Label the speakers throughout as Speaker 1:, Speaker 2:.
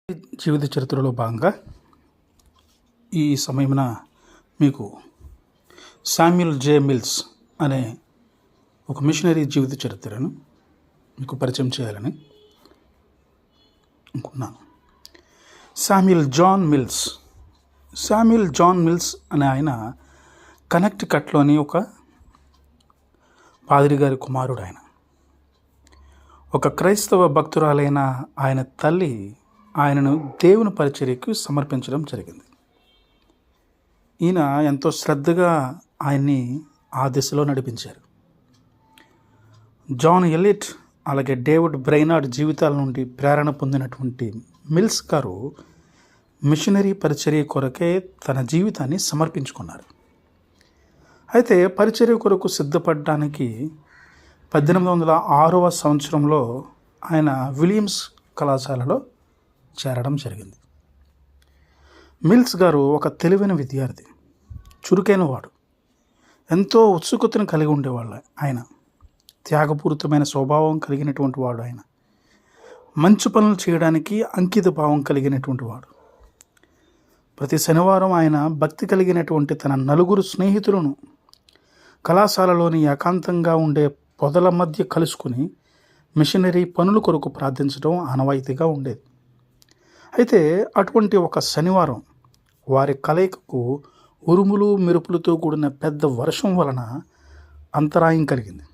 Speaker 1: జీవిత చరిత్రలో భాగంగా ఈ సమయమున మీకు శామ్యూల్ జే మిల్స్ అనే ఒక మిషనరీ జీవిత చరిత్రను మీకు పరిచయం చేయాలని అనుకున్నాను. శామ్యూల్ జాన్ మిల్స్ అనే ఆయన కనెక్టికట్లోని ఒక పాదిరి గారి కుమారుడు. ఆయన ఒక క్రైస్తవ భక్తురాలైన ఆయన తల్లి ఆయనను దేవుని పరిచర్యకు సమర్పించడం జరిగింది. ఈయన ఎంతో శ్రద్ధగా ఆయన్ని ఆ దిశలో నడిపించారు. జాన్ ఎలిట్ అలాగే డేవిడ్ బ్రైనార్డ్ జీవితాల నుండి ప్రేరణ పొందినటువంటి మిల్స్ గారు మిషనరీ పరిచర్య కొరకే తన జీవితాన్ని సమర్పించుకున్నారు. అయితే పరిచర్య కొరకు సిద్ధపడడానికి 1806వ సంవత్సరంలో ఆయన విలియమ్స్ కళాశాలలో చేరడం జరిగింది. మిల్స్ గారు ఒక తెలివైన విద్యార్థి, చురుకైన వాడు, ఎంతో ఉత్సుకతను కలిగి ఉండేవాళ్ళు. ఆయన త్యాగపూరితమైన స్వభావం కలిగినటువంటి వాడు. ఆయన మంచి పనులు చేయడానికి అంకిత భావం కలిగినటువంటి వాడు. ప్రతి శనివారం ఆయన భక్తి కలిగినటువంటి తన నలుగురు స్నేహితులను కళాశాలలోని ఏకాంతంగా ఉండే పొదల మధ్య కలుసుకుని మిషనరీ పనుల కొరకు ప్రార్థించడం ఆనవాయితీగా ఉండేది. అయితే అటువంటి ఒక శనివారం వారి కలయికకు ఉరుములు మెరుపులతో కూడిన పెద్ద వర్షం వలన అంతరాయం కలిగింది.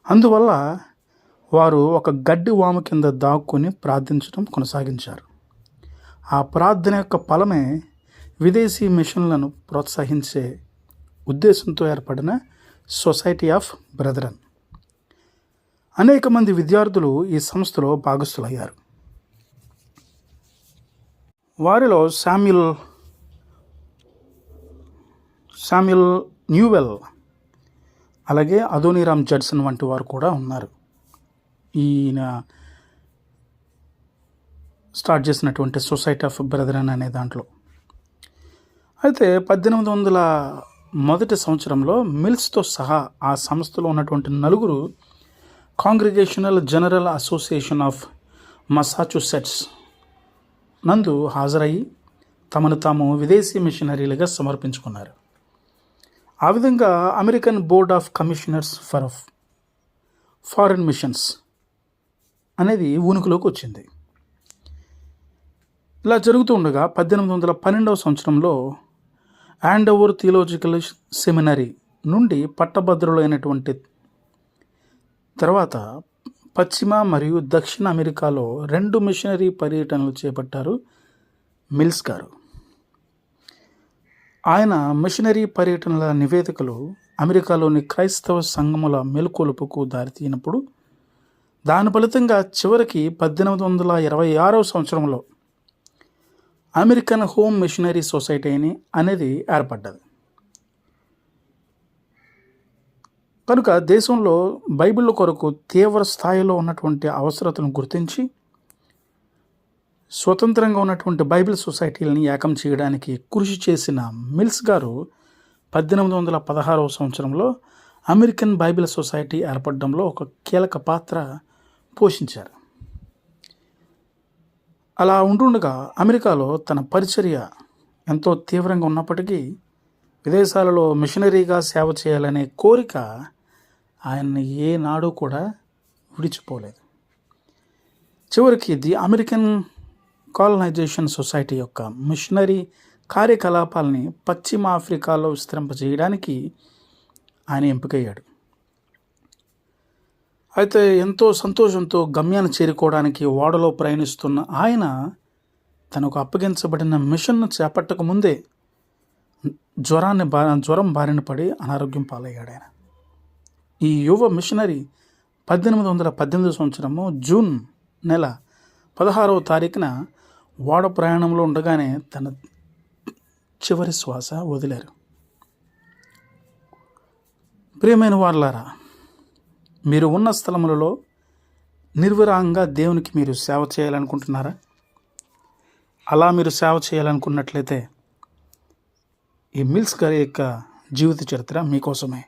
Speaker 1: అందువల్ల వారు ఒక గడ్డి వాము కింద దాక్కుని ప్రార్థించడం కొనసాగించారు. ఆ ప్రార్థన యొక్క ఫలమే విదేశీ మిషన్లను ప్రోత్సహించే ఉద్దేశంతో ఏర్పడిన సొసైటీ ఆఫ్ బ్రదరన్. అనేక మంది విద్యార్థులు ఈ సంస్థలో భాగస్థులయ్యారు. వారిలో శామ్యూల్ న్యూవెల్ అలాగే అదోనీరామ్ జడ్సన్ వంటి వారు కూడా ఉన్నారు. ఈయన స్టార్ట్ చేసినటువంటి సొసైటీ ఆఫ్ బ్రదరన్ అనే దాంట్లో. అయితే 1801 సంవత్సరంలో మిల్స్తో సహా ఆ సంస్థలో ఉన్నటువంటి నలుగురు congregational general association of Massachusetts నందు హాజరయ్యి తమను తాము విదేశీ మిషనరీలుగా సమర్పించుకున్నారు. ఆ విధంగా American board of commissioners for foreign machines అనేది ఊనుకులోకి వచ్చింది. ఇలా జరుగుతూ ఉండగా 1812వ సంవత్సరంలో యాండోవర్ థియోలాజికల్ సెమినరీ నుండి పట్టభద్రులైనటువంటి తర్వాత పశ్చిమ మరియు దక్షిణ అమెరికాలో 2 మిషనరీ పర్యటనలు చేపట్టారు మిల్స్ గారు. ఆయన మిషనరీ పర్యటనల నివేదికలు అమెరికాలోని క్రైస్తవ సంఘముల మెలుకొలుపుకు దారితీసినప్పుడు దాని ఫలితంగా చివరికి 1826వ సంవత్సరంలో అమెరికన్ హోమ్ మిషనరీ సొసైటీ అనేది ఏర్పడ్డది. కనుక దేశంలో బైబిల్ కొరకు తీవ్ర స్థాయిలో ఉన్నటువంటి అవసరతను గుర్తించి స్వతంత్రంగా ఉన్నటువంటి బైబిల్ సొసైటీలని ఏకం చేయడానికి కృషి చేసిన మిల్స్ గారు 1816వ సంవత్సరంలో అమెరికన్ బైబిల్ సొసైటీ ఏర్పడడంలో ఒక కీలక పాత్ర పోషించారు. అలా ఉంటుండగా అమెరికాలో తన పరిచర్య ఎంతో తీవ్రంగా ఉన్నప్పటికీ విదేశాలలో మిషనరీగా సేవ చేయాలనే కోరిక ఆయన్ని ఏనాడు కూడా విడిచిపోలేదు. చివరికి ది అమెరికన్ కాలనైజేషన్ సొసైటీ యొక్క మిషనరీ కార్యకలాపాలని పశ్చిమ ఆఫ్రికాలో విస్తరింపజేయడానికి ఆయన ఎంపికయ్యాడు. అయితే ఎంతో సంతోషంతో గమ్యాన్ని చేరుకోవడానికి ఓడలో ప్రయాణిస్తున్న ఆయన తనకు అప్పగించబడిన మిషన్ను చేపట్టక ముందే జ్వరం బారిన పడి అనారోగ్యం పాలయ్యాడు. ఆయన ఈ యువ మిషనరీ 1818 సంవత్సరము జూన్ నెల 16వ తారీఖున ఓడ ప్రయాణంలో ఉండగానే తన చివరి శ్వాస వదిలారు. ప్రియమైన వారలారా, మీరు ఉన్న స్థలములలో నిర్విరామంగా దేవునికి మీరు సేవ చేయాలనుకుంటున్నారా? అలా మీరు సేవ చేయాలనుకున్నట్లయితే ఈ మిల్స్ గారి యొక్క జీవిత చరిత్ర మీకోసమే.